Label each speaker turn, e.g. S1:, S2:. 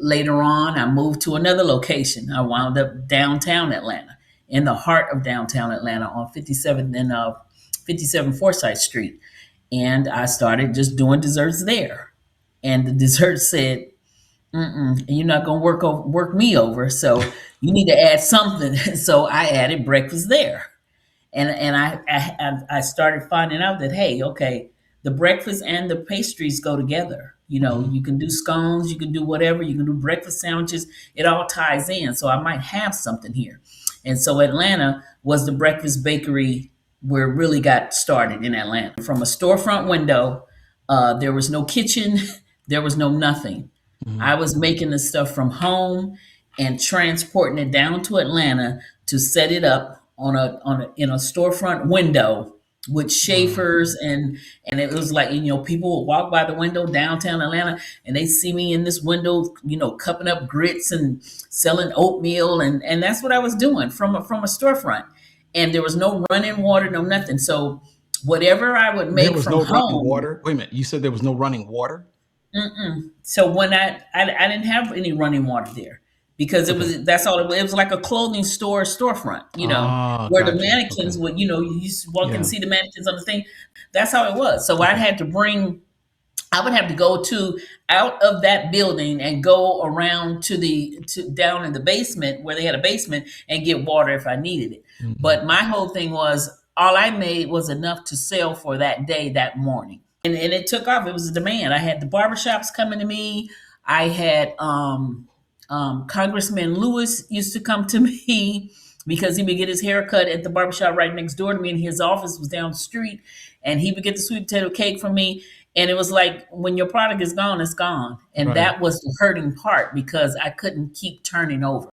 S1: later on, I moved to another location. I wound up downtown Atlanta, in the heart of downtown Atlanta on 57th and 57 Forsyth Street. And I started just doing desserts there. And the dessert said, you're not gonna work me over, so you need to add something. So I added breakfast there, and I started finding out that, hey, okay, the breakfast and the pastries go together. You can do scones, you can do whatever, you can do breakfast sandwiches. It all ties in. So I might have something here, and so Atlanta was the breakfast bakery where it really got started in Atlanta. From a storefront window, there was no kitchen, there was no nothing.
S2: Mhm.
S1: I was making the stuff from home and transporting it down to Atlanta to set it up in a storefront window with
S2: Wow.
S1: Schaefer's, and it was like, people would walk by the window downtown Atlanta, and they see me in this window, cupping up grits and selling oatmeal, and that's what I was doing from a storefront. And there was no running water, no nothing. So whatever I would
S2: There
S1: make
S2: was
S1: from
S2: no running
S1: home.
S2: water. Wait a minute. You said there was no running water?
S1: So when I didn't have any running water there, because
S2: Okay.
S1: that's all it was. It was like a clothing storefront,
S2: Ah,
S1: where the
S2: got you. Okay.
S1: mannequins would, you used to walk and
S2: Yeah.
S1: see the mannequins on the thing. That's how it was. So
S2: Okay.
S1: I would have to go to out of that building and go around to down in the basement where they had a basement and get water if I needed it.
S2: Mhm.
S1: But my whole thing was, all I made was enough to sell for that day, that morning. And it took off. It was a demand. I had the barbershops coming to me. I had Congressman Lewis used to come to me because he would get his hair cut at the barbershop right next door to me, and his office was down the street. And he would get the sweet potato cake from me. And it was like, when your product is gone, it's gone. And
S2: Right.
S1: that was the hurting part, because I couldn't keep turning over.